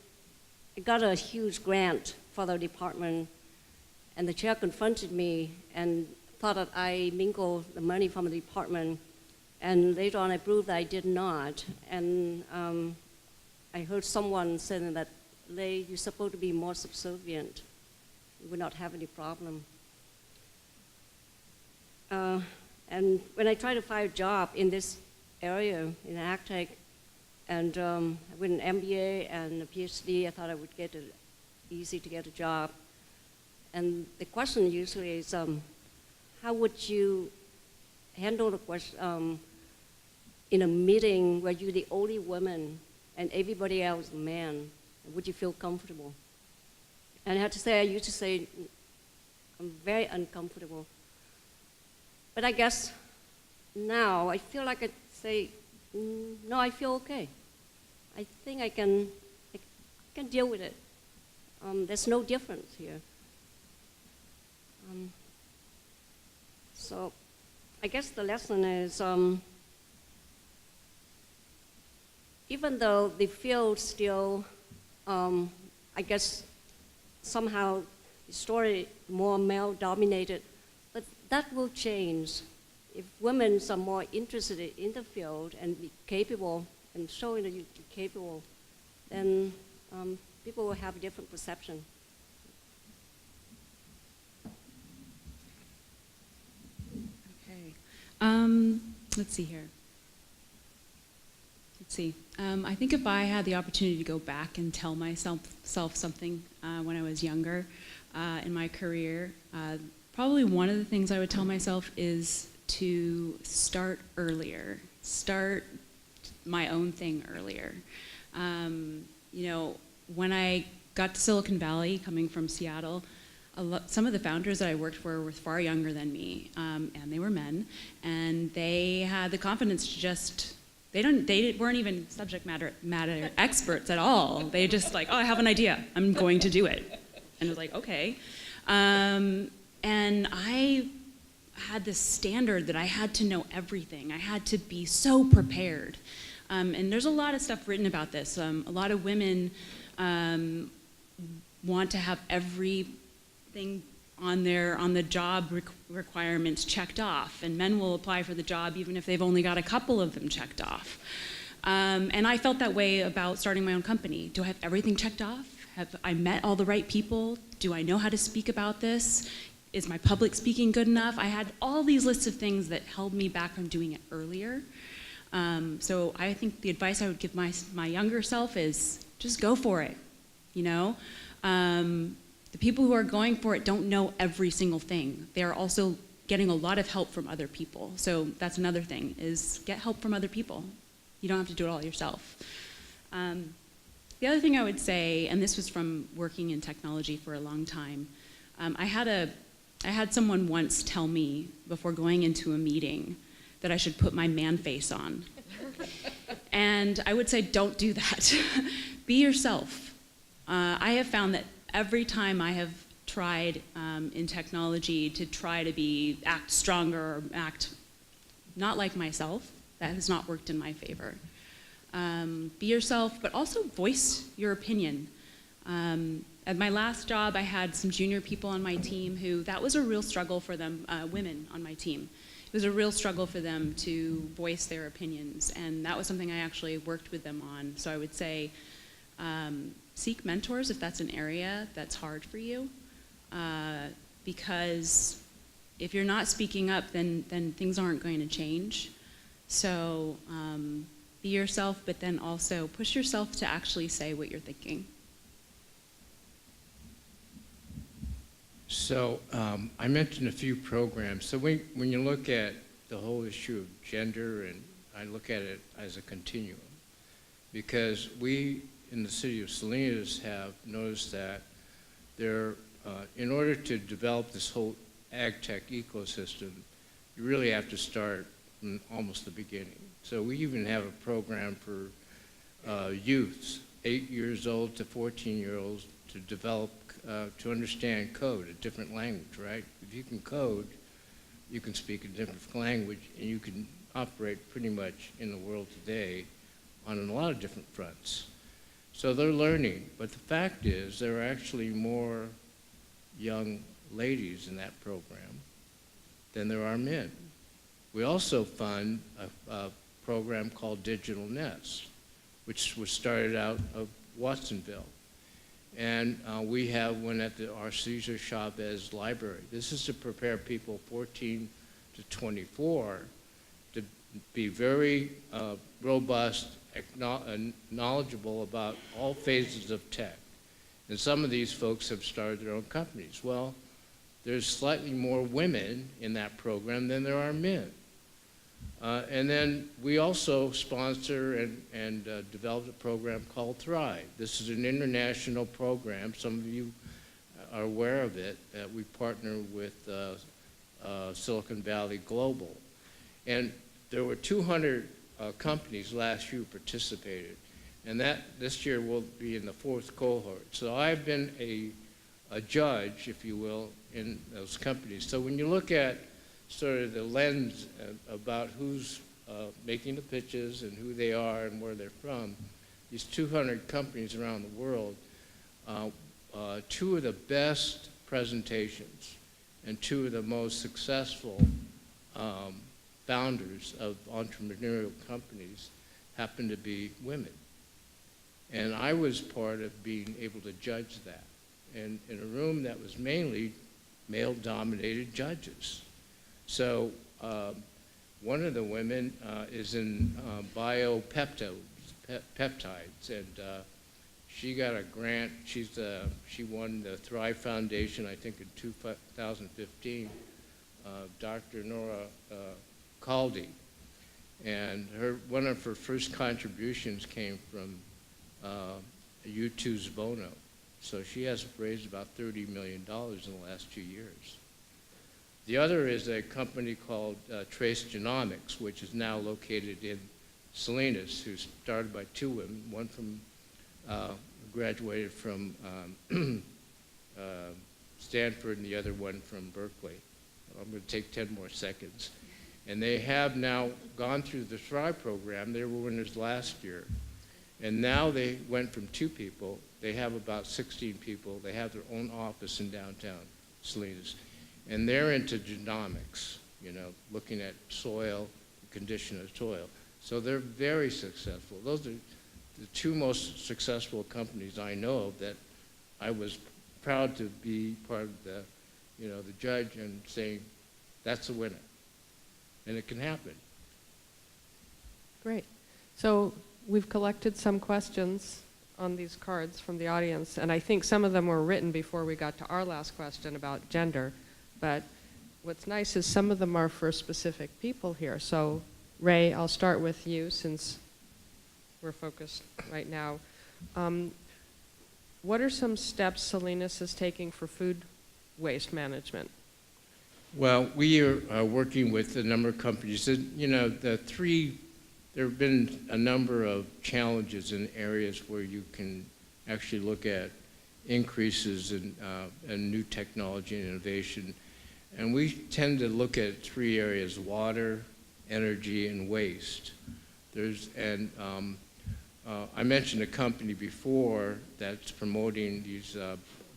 got a huge grant for the department, and the chair confronted me and thought that I mingled the money from the department, and later on I proved that I did not. And I heard someone saying that, "Lei, you're supposed to be more subservient. You would not have any problem." And when I tried to find a job in this area, in AgTech, and with an MBA and a PhD, I thought I would get it easy to get a job. And the question usually is, how would you handle the question in a meeting where you're the only woman and everybody else is a man? Would you feel comfortable? And I had to say, I used to say, I'm very uncomfortable. But I guess now I feel like I say, no, I feel okay. I think I can deal with it. There's no difference here. So I guess the lesson is, even though the field still, I guess somehow historically more male dominated, but that will change. If women are more interested in the field and be capable and showing that you're capable, then people will have a different perception. Okay. Let's see here. Let's see. I think if I had the opportunity to go back and tell myself something when I was younger in my career, probably one of the things I would tell myself is to start earlier, start my own thing earlier. When I got to Silicon Valley, coming from Seattle, some of the founders that I worked for were far younger than me, and they were men, and they had the confidence to just, they weren't even subject matter experts at all. They just like, oh, I have an idea, I'm going to do it. And it was like, okay. And I had this standard that I had to know everything. I had to be so prepared. And there's a lot of stuff written about this. A lot of women want to have everything on the job requirements checked off, and men will apply for the job even if they've only got a couple of them checked off. And I felt that way about starting my own company. Do I have everything checked off? Have I met all the right people? Do I know how to speak about this? is my public speaking good enough? I had all these lists of things that held me back from doing it earlier. So I think the advice I would give my younger self is just go for it, you know? The people who are going for it don't know every single thing. They're also getting a lot of help from other people. So that's another thing, is get help from other people. You don't have to do it all yourself. The other thing I would say, and this was from working in technology for a long time, I had someone once tell me before going into a meeting that I should put my man face on. And I would say, don't do that. Be yourself. I have found that every time I have tried in technology to try to act stronger or act not like myself, that has not worked in my favor. Be yourself, but also voice your opinion. At my last job, I had some junior people on my team who, that was a real struggle for them, women on my team. It was a real struggle for them to voice their opinions, and that was something I actually worked with them on. So I would say, seek mentors if that's an area that's hard for you, because if you're not speaking up, then things aren't going to change. So be yourself, but then also push yourself to actually say what you're thinking. So I mentioned a few programs. So when you look at the whole issue of gender, and I look at it as a continuum, because we in the city of Salinas have noticed that there, in order to develop this whole AgTech ecosystem, you really have to start from almost the beginning. So we even have a program for youths, 8 years old to 14-year-olds, to develop, to understand code, a different language, right? If you can code, you can speak a different language, and you can operate pretty much in the world today on a lot of different fronts. So they're learning, but the fact is there are actually more young ladies in that program than there are men. We also fund a program called Digital Nest, which was started out of Watsonville. And we have one at our Cesar Chavez Library. This is to prepare people 14 to 24 to be very robust, knowledgeable about all phases of tech. And some of these folks have started their own companies. Well, there's slightly more women in that program than there are men. And then we also sponsor and developed a program called Thrive. This is an international program. Some of you are aware of it. We partner with Silicon Valley Global. And there were 200 companies last year participated. And this year will be in the 4th cohort. So I've been a judge, if you will, in those companies. So when you look at sort of the lens about who's making the pitches and who they are and where they're from, these 200 companies around the world, 2 of the best presentations and 2 of the most successful founders of entrepreneurial companies happen to be women. And I was part of being able to judge that, and in a room that was mainly male-dominated judges. So one of the women is in biopeptides, and she got a grant. She won the Thrive Foundation, I think, in 2015. Dr. Nora Caldi, and one of her first contributions came from U2's Bono. So she has raised about $30 million in the last 2 years. The other is a company called Trace Genomics, which is now located in Salinas, who's started by 2 women, one from graduated from Stanford and the other one from Berkeley. I'm going to take 10 more seconds. And they have now gone through the Thrive program. They were winners last year. And now they went from 2 people. They have about 16 people. They have their own office in downtown Salinas. And they're into genomics, you know, looking at soil, condition of soil. So they're very successful. Those are the 2 most successful companies I know of that I was proud to be part of the the judge and saying, that's the winner. And it can happen. Great. So we've collected some questions on these cards from the audience, and I think some of them were written before we got to our last question about gender. But what's nice is some of them are for specific people here. So Ray, I'll start with you since we're focused right now. What are some steps Salinas is taking for food waste management? Well, we are working with a number of companies. There have been a number of challenges in areas where you can actually look at increases in new technology and innovation. And we tend to look at 3 areas: water, energy, and waste. I mentioned a company before that's promoting these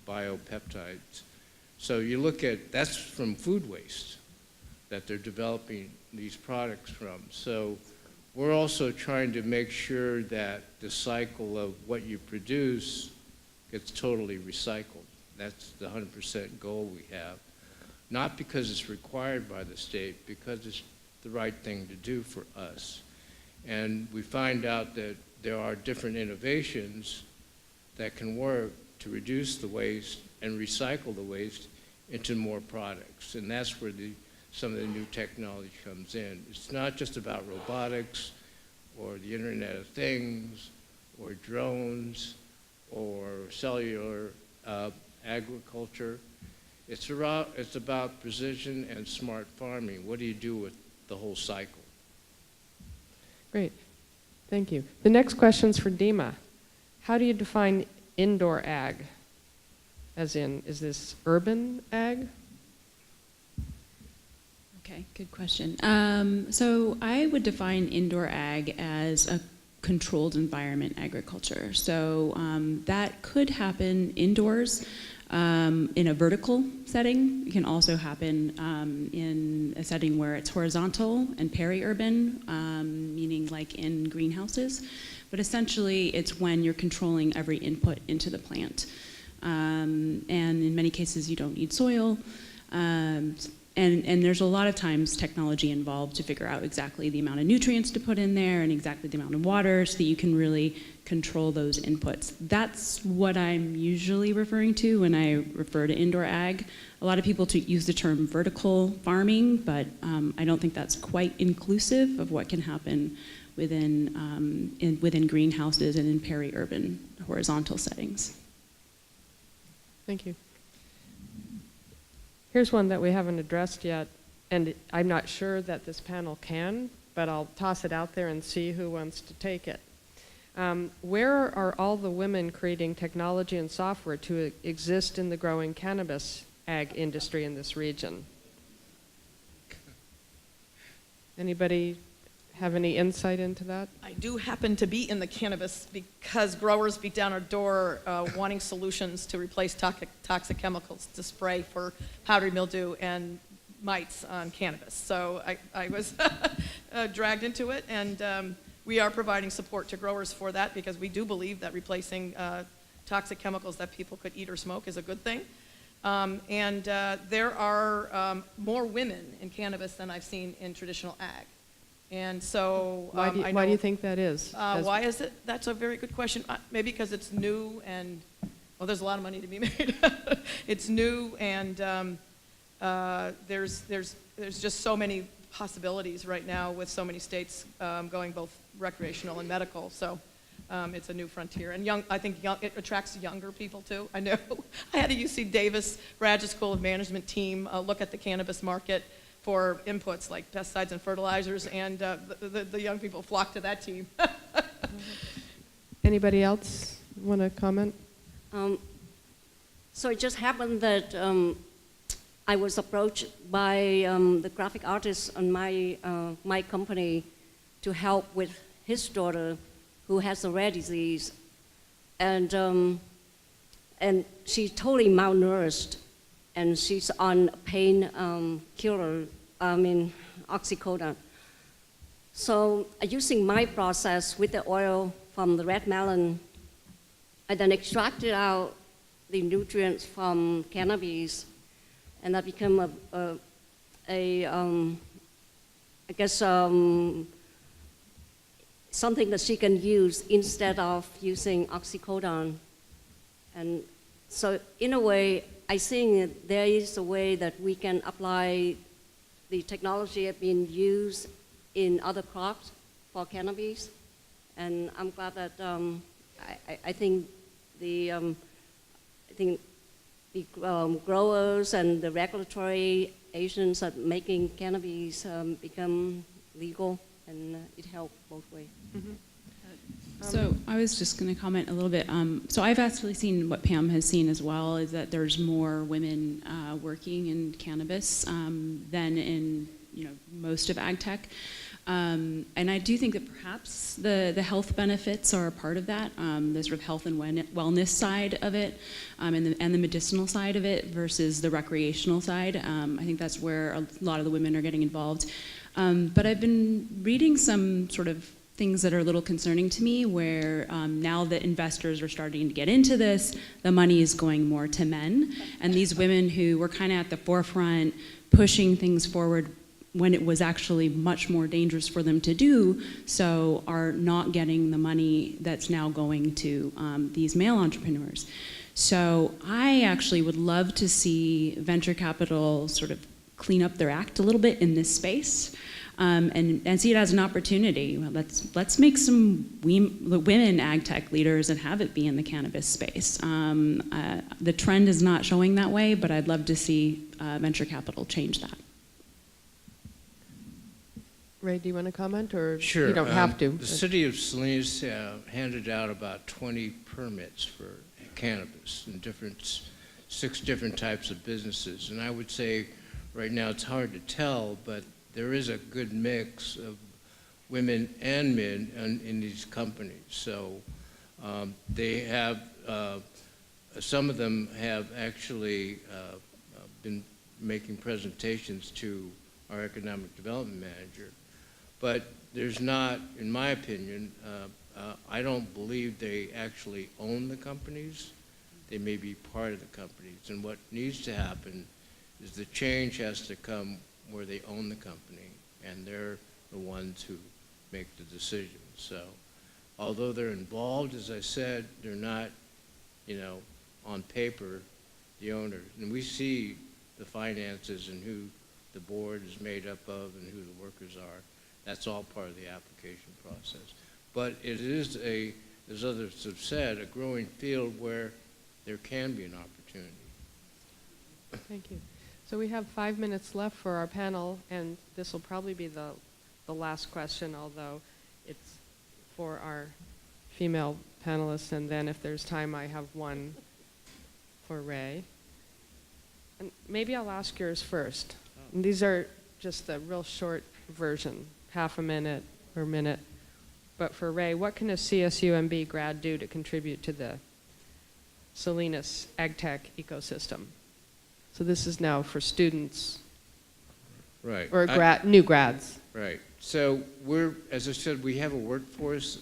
biopeptides. So you look at, that's from food waste that they're developing these products from. So we're also trying to make sure that the cycle of what you produce gets totally recycled. That's the 100% goal we have. Not because it's required by the state, because it's the right thing to do for us. And we find out that there are different innovations that can work to reduce the waste and recycle the waste into more products. And that's where some of the new technology comes in. It's not just about robotics or the Internet of Things or drones or cellular agriculture. It's about precision and smart farming. What do you do with the whole cycle? Great. Thank you. The next question's for Dima. How do you define indoor ag? As in, is this urban ag? Okay, good question. So I would define indoor ag as a controlled environment agriculture. So that could happen indoors in a vertical setting. It can also happen in a setting where it's horizontal and peri-urban, meaning like in greenhouses. But essentially, it's when you're controlling every input into the plant. And in many cases, you don't need soil. And there's a lot of times technology involved to figure out exactly the amount of nutrients to put in there and exactly the amount of water so that you can really control those inputs. That's what I'm usually referring to when I refer to indoor ag. A lot of people use the term vertical farming, but I don't think that's quite inclusive of what can happen within greenhouses and in peri-urban horizontal settings. Thank you. Here's one that we haven't addressed yet, and I'm not sure that this panel can, but I'll toss it out there and see who wants to take it. Where are all the women creating technology and software to exist in the growing cannabis ag industry in this region? Anybody have any insight into that? I do happen to be in the cannabis because growers beat down our door wanting solutions to replace toxic chemicals to spray for powdery mildew and mites on cannabis. So I was dragged into it, and we are providing support to growers for that because we do believe that replacing toxic chemicals that people could eat or smoke is a good thing. And there are more women in cannabis than I've seen in traditional ag. And so why do you think that is? Why is it? That's a very good question. Maybe because it's new and, well, there's a lot of money to be made. It's new and there's just so many possibilities right now with so many states going both recreational and medical. So it's a new frontier. And I think it attracts younger people too. I know. I had a UC Davis Graduate School of Management team look at the cannabis market for inputs like pesticides and fertilizers, and the young people flock to that team. Anybody else want to comment? So it just happened that I was approached by the graphic artist on my company to help with his daughter who has a rare disease, and she's totally malnourished. And she's on pain killer, oxycodone. So using my process with the oil from the red melon, I then extracted out the nutrients from cannabis and that become I guess, something that she can use instead of using oxycodone. And so in a way, I think there is a way that we can apply the technology that been used in other crops for cannabis. And I'm glad that I think the growers and the regulatory agents are making cannabis become legal, and it helps both ways. So I was just going to comment a little bit. So I've actually seen what Pam has seen as well, is that there's more women working in cannabis than in most of AgTech. And I do think that perhaps the health benefits are a part of that, the sort of health and wellness side of it, and the medicinal side of it versus the recreational side. I think that's where a lot of the women are getting involved. But I've been reading some sort of things that are a little concerning to me, where now that investors are starting to get into this, the money is going more to men. And these women who were kind of at the forefront pushing things forward when it was actually much more dangerous for them to do so, are not getting the money that's now going to these male entrepreneurs. So I actually would love to see venture capital sort of clean up their act a little bit in this space, and see it as an opportunity. Well, let's make some women AgTech leaders and have it be in the cannabis space. The trend is not showing that way, but I'd love to see venture capital change that. Ray, do you want to comment, or Sure. you don't have to? The city of Salinas handed out about 20 permits for cannabis in six different types of businesses. And I would say right now it's hard to tell, but there is a good mix of women and men in these companies. So they have, some of them have actually been making presentations to our economic development manager. But there's not, in my opinion, I don't believe they actually own the companies. They may be part of the companies. And what needs to happen is the change has to come where they own the company, and they're the ones who make the decisions. So although they're involved, as I said, they're not, on paper, the owners. And we see the finances and who the board is made up of and who the workers are. That's all part of the application process. But it is as others have said, a growing field where there can be an opportunity. Thank you. So we have 5 minutes left for our panel, and this will probably be the last question, although it's for our female panelists, and then if there's time, I have one for Ray. And maybe I'll ask yours first. And these are just the real short version, half a minute or a minute. But for Ray, what can a CSUMB grad do to contribute to the Salinas AgTech ecosystem? So this is now for students, Right. or new grads. Right. So as I said, we have a workforce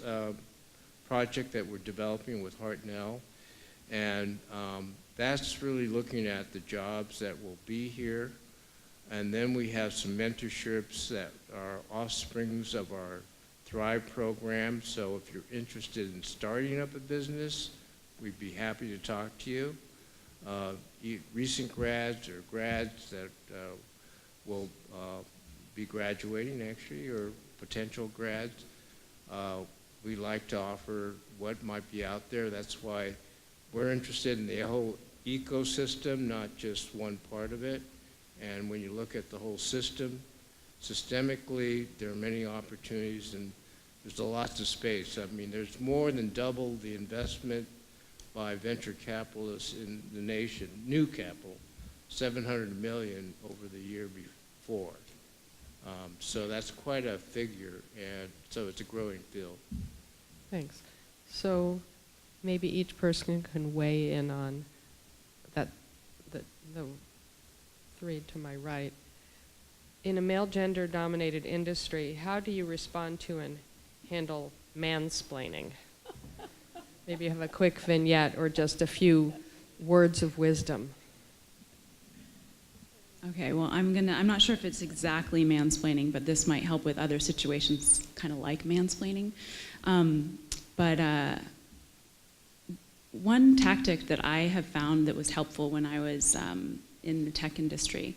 project that we're developing with Hartnell, and that's really looking at the jobs that will be here. And then we have some mentorships that are offsprings of our Thrive program. So if you're interested in starting up a business, we'd be happy to talk to you. Recent grads or grads that will be graduating actually, or potential grads, we like to offer what might be out there. That's why we're interested in the whole ecosystem, not just one part of it. And when you look at the whole system, systemically, there are many opportunities, and there's a lot of space. I mean, there's more than double the investment by venture capitalists in the nation, new capital, $700 million over the year before. So that's quite a figure, and so it's a growing field. Thanks. So maybe each person can weigh in on that, the three to my right. In a male gender dominated industry, how do you respond to and handle mansplaining? Maybe you have a quick vignette or just a few words of wisdom. Okay, well, I'm not sure if it's exactly mansplaining, but this might help with other situations kind of like mansplaining. But one tactic that I have found that was helpful when I was in the tech industry,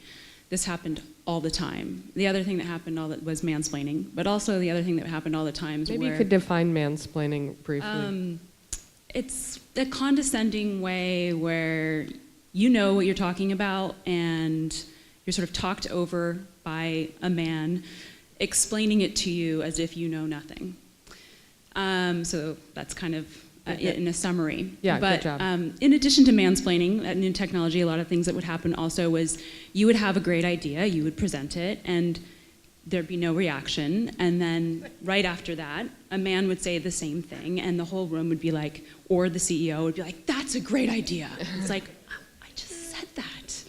this happened all the time. The other thing that happened was mansplaining, but also the other thing that happened all the time is Maybe you could define mansplaining briefly. It's a condescending way where you know what you're talking about and you're sort of talked over by a man explaining it to you as if you know nothing. So that's kind of in a summary. Yeah, but, good job. In addition to mansplaining, in technology, a lot of things that would happen also was you would have a great idea, you would present it, and there'd be no reaction. And then right after that, a man would say the same thing, and the whole room would be like, or the CEO would be like, that's a great idea. It's like, I just said that.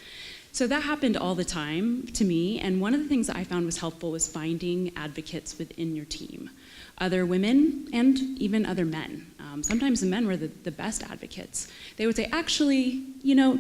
So that happened all the time to me, and one of the things that I found was helpful was finding advocates within your team. Other women and even other men. Sometimes the men were the best advocates. They would say, actually, you know,